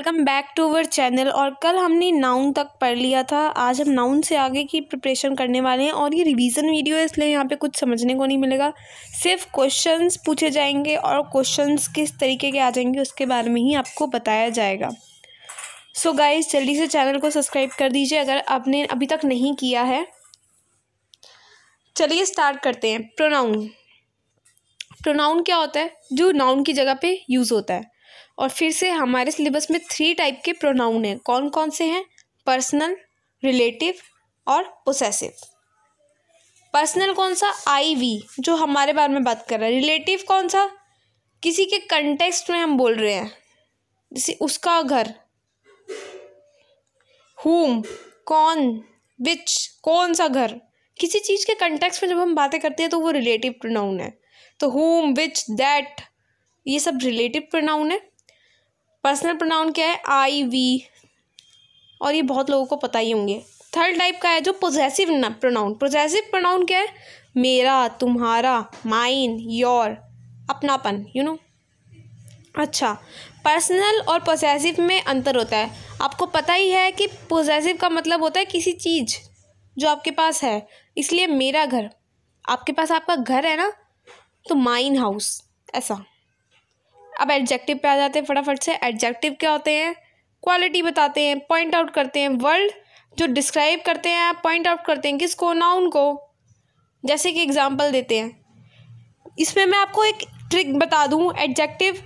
Welcome back to our channel. और कल हमने नाउन तक पढ़ लिया था। आज हम नाउन से आगे की प्रिपरेशन करने वाले हैं और ये रिवीजन वीडियो है, इसलिए यहाँ पे कुछ समझने को नहीं मिलेगा। सिर्फ क्वेश्चंस पूछे जाएंगे और क्वेश्चंस किस तरीके के आ जाएंगे उसके बारे में ही आपको बताया जाएगा। सो गाइस, जल्दी से चैनल को सब्सक्राइब कर दीजिए अगर आपने अभी तक नहीं किया है। चलिए स्टार्ट करते हैं। प्रोनाउन। प्रोनाउन क्या होता है? जो नाउन की जगह पे यूज़ होता है। और फिर से हमारे सिलेबस में 3 टाइप के प्रोनाउन हैं। कौन कौन से हैं? पर्सनल, रिलेटिव और पोसेसिव। पर्सनल कौन सा? आई वी, जो हमारे बारे में बात कर रहा है। रिलेटिव कौन सा? किसी के कंटेक्स्ट में हम बोल रहे हैं, जैसे उसका घर। हुम, कौन, विच, कौन सा घर। किसी चीज़ के कंटेक्स्ट में जब हम बातें करते हैं तो वो रिलेटिव प्रोनाउन है। तो हुम, विच, दैट, ये सब रिलेटिव प्रोनाउन है। पर्सनल प्रोनाउन क्या है? आई वी, और ये बहुत लोगों को पता ही होंगे। थर्ड टाइप का है जो पोजेसिव प्रोनाउन। पोजेसिव प्रोनाउन क्या है? मेरा, तुम्हारा, माइन, योर, अपनापन, यू नो। अच्छा, पर्सनल और पोजेसिव में अंतर होता है। आपको पता ही है कि पोजेसिव का मतलब होता है किसी चीज़ जो आपके पास है। इसलिए मेरा घर, आपके पास आपका घर है ना, तो माइन हाउस, ऐसा। अब एडजेक्टिव पे आ जाते हैं फटाफट से। एडजेक्टिव क्या होते हैं? क्वालिटी बताते हैं, पॉइंट आउट करते हैं, वर्ड जो डिस्क्राइब करते हैं, पॉइंट आउट करते हैं। किसको? नाउन को। जैसे कि एग्जांपल देते हैं। इसमें मैं आपको एक ट्रिक बता दूं। एडजेक्टिव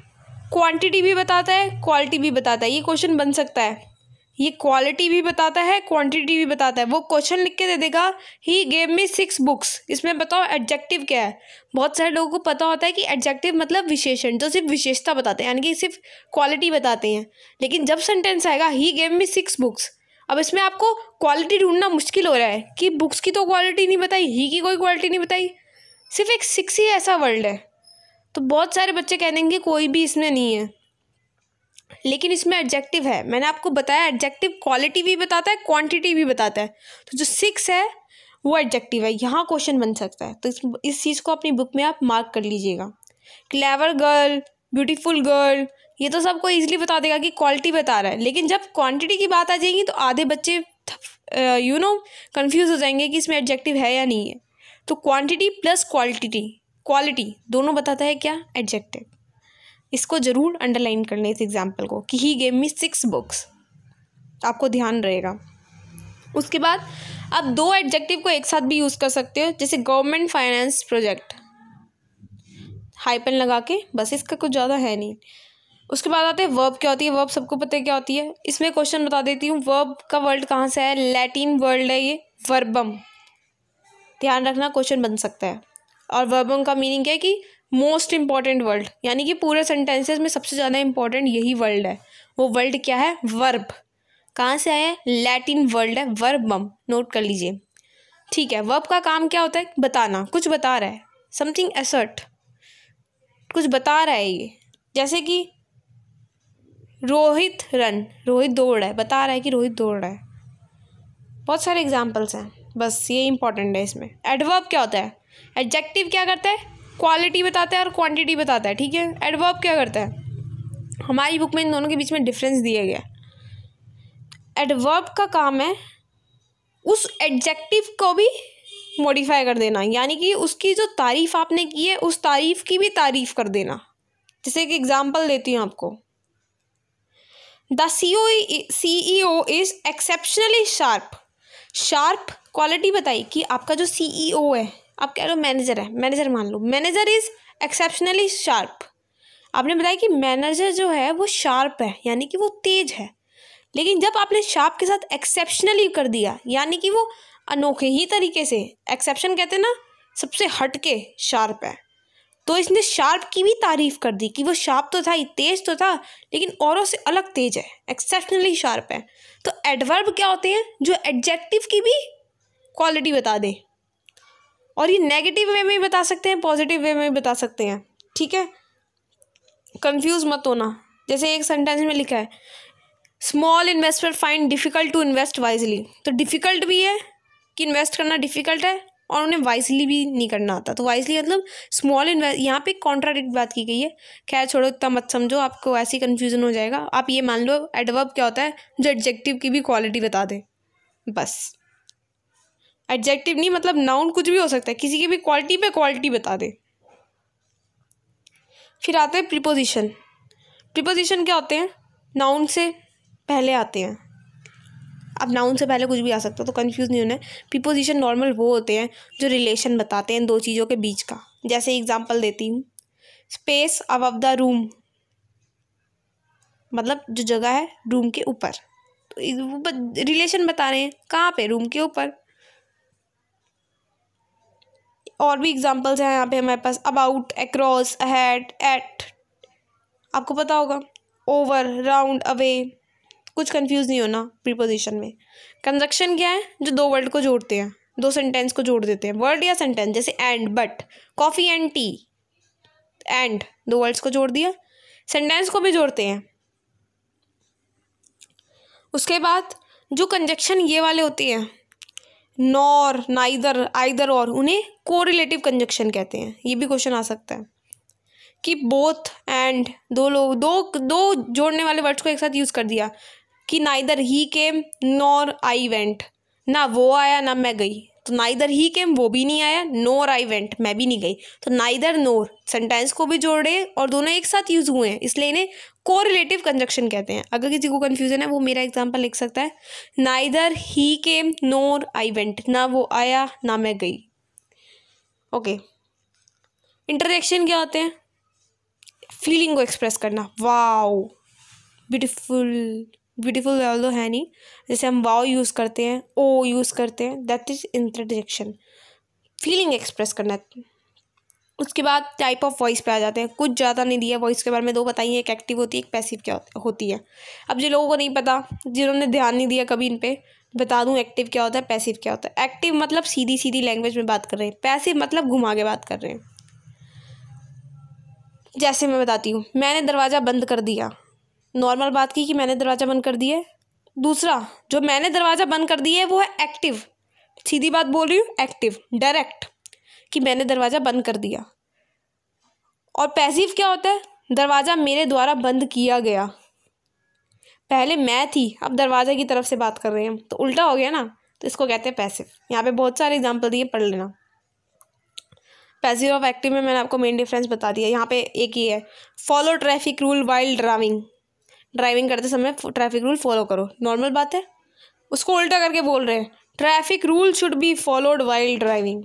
क्वांटिटी भी बताता है, क्वालिटी भी बताता है। ये क्वेश्चन बन सकता है। ये क्वालिटी भी बताता है, क्वांटिटी भी बताता है। वो क्वेश्चन लिख के दे देगा, ही गेव मी 6 बुक्स। इसमें बताओ एडजेक्टिव क्या है? बहुत सारे लोगों को पता होता है कि एडजेक्टिव मतलब विशेषण, जो सिर्फ विशेषता बताते हैं, यानी कि सिर्फ क्वालिटी बताते हैं। लेकिन जब सेंटेंस आएगा ही गेव मी 6 बुक्स, अब इसमें आपको क्वालिटी ढूंढना मुश्किल हो रहा है कि बुक्स की तो क्वालिटी नहीं बताई, ही की कोई क्वालिटी नहीं बताई, सिर्फ एक 6 ही ऐसा वर्ड है। तो बहुत सारे बच्चे कह देंगे कोई भी इसमें नहीं है, लेकिन इसमें एडजेक्टिव है। मैंने आपको बताया एडजेक्टिव क्वालिटी भी बताता है, क्वांटिटी भी बताता है। तो जो 6 है वो एडजेक्टिव है। यहाँ क्वेश्चन बन सकता है, तो इस चीज़ को अपनी बुक में आप मार्क कर लीजिएगा। क्लेवर गर्ल, ब्यूटीफुल गर्ल, ये तो सबको ईजिली बता देगा कि क्वालिटी बता रहा है। लेकिन जब क्वांटिटी की बात आ जाएगी तो आधे बच्चे कंफ्यूज हो जाएंगे कि इसमें एडजेक्टिव है या नहीं है। तो क्वांटिटी प्लस क्वालिटी दोनों बताता है क्या? एडजेक्टिव। इसको जरूर अंडरलाइन कर लें इस एग्जाम्पल को कि ही गेव मी 6 बुक्स, आपको ध्यान रहेगा। उसके बाद आप 2 एडजेक्टिव को एक साथ भी यूज़ कर सकते हो, जैसे गवर्नमेंट फाइनेंस प्रोजेक्ट, हाइपन लगा के, बस इसका कुछ ज़्यादा है नहीं। उसके बाद आते हैं वर्ब। क्या होती है वर्ब? सबको पता है क्या होती है। इसमें क्वेश्चन बता देती हूँ। वर्ब का वर्ड कहाँ से है? लैटिन वर्ड है ये, वर्बम। ध्यान रखना, क्वेश्चन बन सकता है। और वर्बम का मीनिंग क्या है कि मोस्ट इंपॉर्टेंट वर्ड, यानी कि पूरे सेंटेंसेस में सबसे ज़्यादा इंपॉर्टेंट यही वर्ड है। वो वर्ड क्या है? वर्ब। कहाँ से आया है? लैटिन वर्ड है वर्बम, नोट कर लीजिए। ठीक है, वर्ब का काम क्या होता है? बताना, कुछ बता रहा है, समथिंग असर्ट, कुछ बता रहा है ये। जैसे कि रोहित रन, रोहित दौड़ रहा है, बता रहा है कि रोहित दौड़ रहा है। बहुत सारे एग्जाम्पल्स हैं, बस ये इंपॉर्टेंट है इसमें। एडवर्ब क्या होता है? एडजेक्टिव क्या करता है? क्वालिटी बताता है और क्वांटिटी बताता है, ठीक है। एडवर्ब क्या करता है? हमारी बुक में इन दोनों के बीच में डिफरेंस दिया गया है। एडवर्ब का काम है उस एडजेक्टिव को भी मॉडिफाई कर देना, यानी कि उसकी जो तारीफ आपने की है उस तारीफ की भी तारीफ कर देना। जैसे कि एग्जाम्पल देती हूँ आपको। The CEO is exceptionally sharp. Sharp quality बताई कि आपका जो CEO है, आप कह लो मैनेजर है, मैनेजर मान लो, मैनेजर इज एक्सेप्शनली शार्प। आपने बताया कि मैनेजर जो है वो शार्प है, यानी कि वो तेज है। लेकिन जब आपने शार्प के साथ एक्सेप्शनली कर दिया, यानी कि वो अनोखे ही तरीके से, एक्सेप्शन कहते हैं ना, सबसे हटके शार्प है, तो इसने शार्प की भी तारीफ कर दी कि वो शार्प तो था ही, तेज तो था, लेकिन औरों से अलग तेज है, एक्सेप्शनली शार्प है। तो एडवर्ब क्या होते हैं? जो एडजेक्टिव की भी क्वालिटी बता दे। और ये नेगेटिव वे में भी बता सकते हैं, पॉजिटिव वे में भी बता सकते हैं, ठीक है। कंफ्यूज मत होना। जैसे एक सेंटेंस में लिखा है, small investor find difficult to invest wisely. तो डिफिकल्ट भी है कि इन्वेस्ट करना डिफिकल्ट है, और उन्हें वाइसली भी नहीं करना आता। तो वाइसली मतलब स्मॉल इन्वेस्ट, यहाँ पे कॉन्ट्राडिक्ट बात की गई है। खैर छोड़ो, इतना मत समझो, आपको ऐसी कन्फ्यूजन हो जाएगा। आप ये मान लो एडवर्ब क्या होता है, जो एडजेक्टिव की भी क्वालिटी बता दे, बस। एडजेक्टिव नहीं मतलब नाउन कुछ भी हो सकता है, किसी की भी क्वालिटी पे क्वालिटी बता दे। फिर आते हैं प्रीपोजिशन। प्रीपोजिशन क्या होते हैं, नाउन से पहले आते हैं। अब नाउन से पहले कुछ भी आ सकता है, तो कंफ्यूज नहीं होना है। प्रीपोजिशन नॉर्मल वो होते हैं जो रिलेशन बताते हैं दो चीज़ों के बीच का। जैसे एग्जांपल देती हूँ, स्पेस अबव द रूम, मतलब जो जगह है रूम के ऊपर, तो रिलेशन बता रहे हैं कहाँ पे, रूम के ऊपर। और भी एग्जांपल्स हैं यहाँ पे हमारे पास, अबाउट, अक्रॉस, अहेड, एट, आपको पता होगा, ओवर, राउंड, अवे। कुछ कंफ्यूज नहीं होना प्रीपोजिशन में। कंजक्शन क्या है, जो दो वर्ड को जोड़ते हैं, दो सेंटेंस को जोड़ देते हैं, वर्ड या सेंटेंस। जैसे and, but, coffee and T, and दो वर्ड्स को जोड़ दिया, सेंटेंस को भी जोड़ते हैं। उसके बाद जो कंजक्शन ये वाले होते हैं, नॉर, नाइदर, आइदर और, उन्हें कोरिलेटिव कंजक्शन कहते हैं। ये भी क्वेश्चन आ सकता है कि बोथ एंड, दो जोड़ने वाले वर्ड्स को एक साथ यूज़ कर दिया कि neither he came nor I went, ना वो आया ना मैं गई। तो नाइदर ही केम वो भी नहीं आया, नोर आई वेंट मैं भी नहीं गई। तो नाइदर नोर सेंटेंस को भी जोड़े और दोनों एक साथ यूज़ हुए हैं, इसलिए इन्हें कोरिलेटिव कंजक्शन कहते हैं। अगर किसी को कन्फ्यूजन है वो मेरा एग्जाम्पल लिख सकता है, neither he came NOR I went, ना वो आया ना मैं गई। ओके। इंटरजेक्शन क्या होते हैं, फीलिंग को एक्सप्रेस करना, वाओ, ब्यूटीफुल, ब्यूटीफुल ऑल्दो है नहीं, जैसे हम वाओ यूज़ करते हैं, ओ यूज़ करते हैं, that is interjection, feeling express करना। उसके बाद टाइप ऑफ वॉइस पे आ जाते हैं। कुछ ज़्यादा नहीं दिया वॉइस के बारे में, दो बताइए, एक एक्टिव होती है, एक पैसिव क्या होती है। अब जिन लोगों को नहीं पता, जिन्होंने ध्यान नहीं दिया कभी इन पे, बता दूं एक्टिव क्या होता है, पैसिव क्या होता है। एक्टिव मतलब सीधी सीधी लैंग्वेज में बात कर रहे हैं, पैसिव मतलब घुमा के बात कर रहे हैं। जैसे मैं बताती हूँ, मैंने दरवाज़ा बंद कर दिया, नॉर्मल बात की कि मैंने दरवाज़ा बंद कर दिया है। दूसरा, जो मैंने दरवाज़ा बंद कर दिया है वो है एक्टिव, सीधी बात बोल रही हूँ, एक्टिव, डायरेक्ट, कि मैंने दरवाज़ा बंद कर दिया। और पैसिव क्या होता है, दरवाज़ा मेरे द्वारा बंद किया गया। पहले मैं थी, अब दरवाजे की तरफ से बात कर रहे हैं, तो उल्टा हो गया ना, तो इसको कहते हैं पैसिव। यहाँ पे बहुत सारे एग्जाम्पल दिए, पढ़ लेना। पैसिव और एक्टिव में मैंने आपको मेन डिफरेंस बता दिया। यहाँ पे एक ही है, follow traffic rule while driving, driving करते समय ट्रैफिक रूल फॉलो करो, नॉर्मल बात है। उसको उल्टा करके बोल रहे हैं, traffic rule should be followed while driving,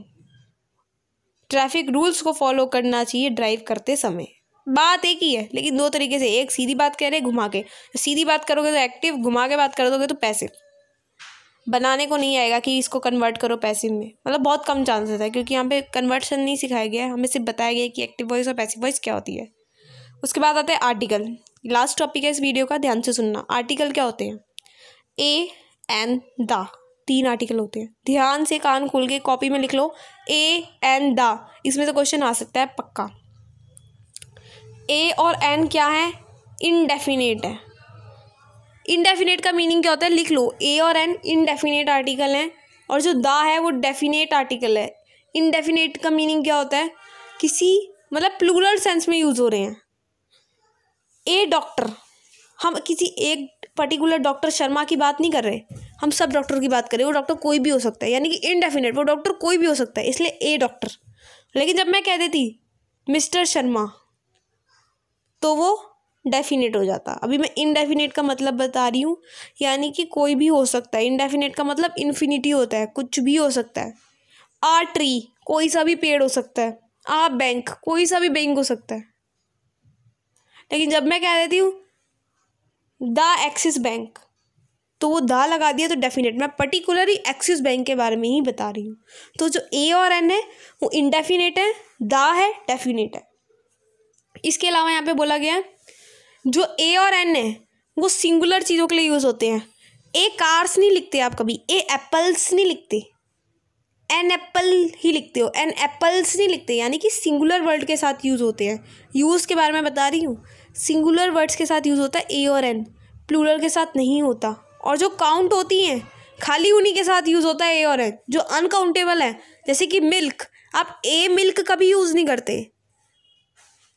traffic rules को फॉलो करना चाहिए ड्राइव करते समय। बात एक ही है लेकिन दो तरीके से, एक सीधी बात कह रहे हैं घुमा के, सीधी बात करोगे तो एक्टिव, घुमा के बात कर दोगे तो पैसिव। बनाने को नहीं आएगा कि इसको कन्वर्ट करो पैसिव में, मतलब बहुत कम चांसेस है, क्योंकि यहाँ पे कन्वर्शन नहीं सिखाया गया है, हमें सिर्फ बताया गया है कि एक्टिव वॉइस और पैसिव वॉइस क्या होती है। उसके बाद आते हैं आर्टिकल, लास्ट टॉपिक है इस वीडियो का, ध्यान से सुनना। आर्टिकल क्या होते हैं, ए, एन, द, तीन आर्टिकल होते हैं। ध्यान से कान खोल के कॉपी में लिख लो, ए, एन, द, इसमें से क्वेश्चन आ सकता है पक्का। ए और एन क्या है, इनडेफिनेट है। इनडेफिनेट का मीनिंग क्या होता है, लिख लो, ए और एन इनडेफिनेट आर्टिकल हैं, और जो द है वो डेफिनेट आर्टिकल है। इनडेफिनेट का मीनिंग क्या होता है, किसी मतलब प्लूरल सेंस में यूज़ हो रहे हैं। ए डॉक्टर, हम किसी एक पर्टिकुलर डॉक्टर शर्मा की बात नहीं कर रहे, हम सब डॉक्टर की बात कर रहे हैं। वो डॉक्टर कोई भी हो सकता है, यानी कि इनडेफिनेट, वो डॉक्टर कोई भी हो सकता है, इसलिए ए डॉक्टर। लेकिन जब मैं कह देती मिस्टर शर्मा तो वो डेफिनेट हो जाता। अभी मैं इनडेफिनेट का मतलब बता रही हूँ, यानी कि कोई भी हो सकता है। इनडेफिनेट का मतलब इन्फिनिटी होता है, कुछ भी हो सकता है। आ ट्री, कोई सा भी पेड़ हो सकता है। आ बैंक, कोई सा भी बैंक हो सकता है। लेकिन जब मैं कह देती हूँ द एक्सिस बैंक, तो वो द लगा दिया तो डेफिनेट, मैं पर्टिकुलरली एक्सिस बैंक के बारे में ही बता रही हूँ। तो जो ए और एन है वो इनडेफिनेट है, द है डेफिनेट है। इसके अलावा यहाँ पे बोला गया है जो ए और एन है वो सिंगुलर चीज़ों के लिए यूज़ होते हैं। ए कार्स नहीं लिखते आप कभी, ए एप्पल्स नहीं लिखते, एन एप्पल ही लिखते हो, एन एप्पल्स नहीं लिखते, यानी कि सिंगुलर वर्ड के साथ यूज़ होते हैं। यूज़ के बारे में बता रही हूँ, सिंगुलर वर्ड्स के साथ यूज़ होता है ए और एन, प्लूरल के साथ नहीं होता। और जो काउंट होती हैं, खाली उन्हीं के साथ यूज़ होता है ए और एन। जो अनकाउंटेबल है जैसे कि मिल्क, आप ए मिल्क कभी यूज़ नहीं करते,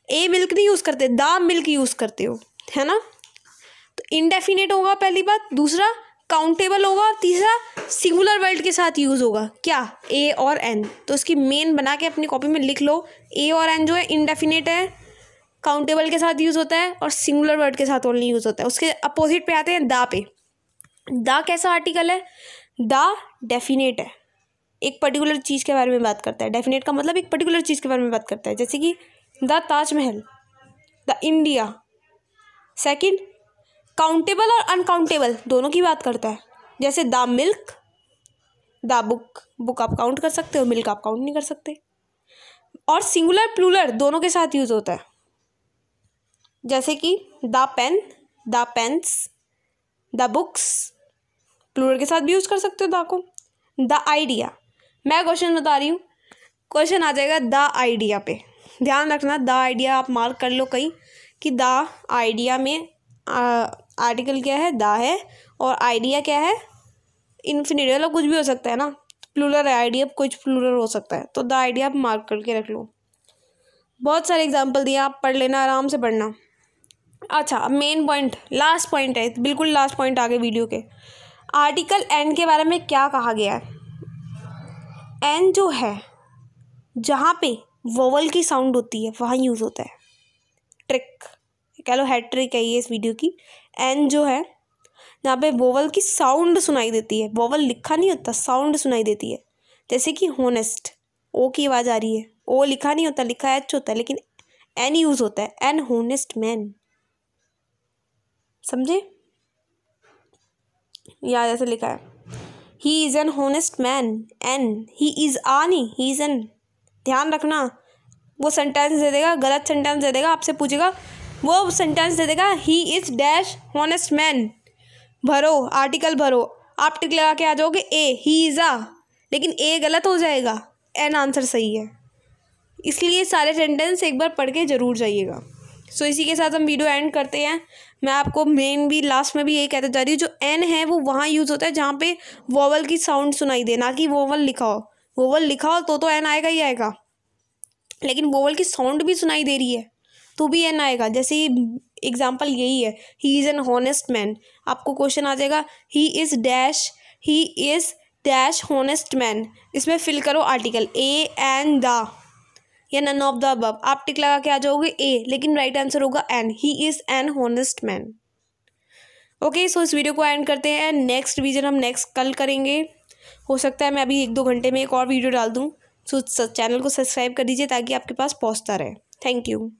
ए मिल्क नहीं यूज़ करते, द मिल्क यूज़ करते हो, है ना। तो इंडेफिनेट होगा पहली बात, दूसरा काउंटेबल होगा, और तीसरा सिंगुलर वर्ड के साथ यूज़ होगा, क्या, ए और एन। तो इसकी मेन बना के अपनी कॉपी में लिख लो, ए और एन जो है इंडेफिनेट है, काउंटेबल के साथ यूज़ होता है और सिंगुलर वर्ड के साथ ओनली यूज़ होता है। उसके अपोजिट पे आते हैं द पे। द कैसा आर्टिकल है, द डेफिनेट है, एक पर्टिकुलर चीज़ के बारे में बात करता है। डेफिनेट का मतलब एक पर्टिकुलर चीज़ के बारे में बात करता है, जैसे कि the Taj Mahal, the India. Second, countable और अनकाउंटेबल दोनों की बात करता है, जैसे the milk, the book, book आप काउंट कर सकते हो, मिल्क आप काउंट नहीं कर सकते। और सिंगुलर प्लूरल दोनों के साथ यूज़ होता है, जैसे कि the pen, the pens, the books, plural के साथ भी यूज़ कर सकते हो द को। द आइडिया, मैं क्वेश्चन बता रही हूँ, क्वेश्चन आ जाएगा द आइडिया पे, ध्यान रखना। द आइडिया आप मार्क कर लो कहीं कि द आइडिया में आर्टिकल क्या है, द है, और आइडिया क्या है, इन्फिनिट, मतलब कुछ भी हो सकता है ना, प्लूरल है आइडिया, कुछ प्लूरल हो सकता है। तो द आइडिया आप मार्क करके रख लो। बहुत सारे एग्जाम्पल दिए, आप पढ़ लेना, आराम से पढ़ना। अच्छा, अब मेन पॉइंट, लास्ट पॉइंट है, बिल्कुल लास्ट पॉइंट आगे वीडियो के। आर्टिकल एन के बारे में क्या कहा गया है। एन जो है जहाँ पे वोवल की साउंड होती है वहाँ यूज़ होता है। ट्रिक कह लो, हेड ट्रिक है ये इस वीडियो की। एन जो है जहाँ पे वोवल की साउंड सुनाई देती है, वोवल लिखा नहीं होता, साउंड सुनाई देती है, जैसे कि होनेस्ट, ओ की आवाज़ आ रही है, ओ लिखा नहीं होता, लिखा एच होता है, लेकिन एन यूज़ होता है, एन होनेस्ट मैन, समझे। या जैसे लिखा है he is an honest man, an, he is a नहीं, ही इज़ एन। ध्यान रखना, वो सेंटेंस दे देगा, गलत सेंटेंस दे देगा, आपसे पूछेगा, वो सेंटेंस दे देगा ही इज़ डैश होनेस्ट मैन, भरो आर्टिकल भरो, आप टिक लगा के आ जाओगे ए, ही इज़ आ, लेकिन ए गलत हो जाएगा, एन आंसर सही है। इसलिए सारे सेंटेंस एक बार पढ़ के ज़रूर जाइएगा। सो इसी के साथ हम वीडियो एंड करते हैं। मैं आपको मेन भी लास्ट में भी यही कहते जा रही हूँ, जो एन है वो वहाँ यूज़ होता है जहाँ पे वोवल की साउंड सुनाई दे, ना कि वोवल लिखा हो। वोवल लिखा हो तो एन आएगा ही आएगा, लेकिन वोवल की साउंड भी सुनाई दे रही है तो भी एन आएगा। जैसे एग्जाम्पल यही है, he is an honest man, आपको क्वेश्चन आ जाएगा he is dash, he is dash honest man, इसमें फिल करो आर्टिकल ए एन द या नन ऑफ द अबव, आप टिक लगा के आ जाओगे ए, लेकिन राइट आंसर होगा an, he is an honest man. Okay, so इस वीडियो को एंड करते हैं। नेक्स्ट विजन हम नेक्स्ट कल करेंगे, हो सकता है मैं अभी 1-2 घंटे में एक और वीडियो डाल दूँ। सो चैनल को सब्सक्राइब कर दीजिए ताकि आपके पास पहुँचता रहे। Thank you.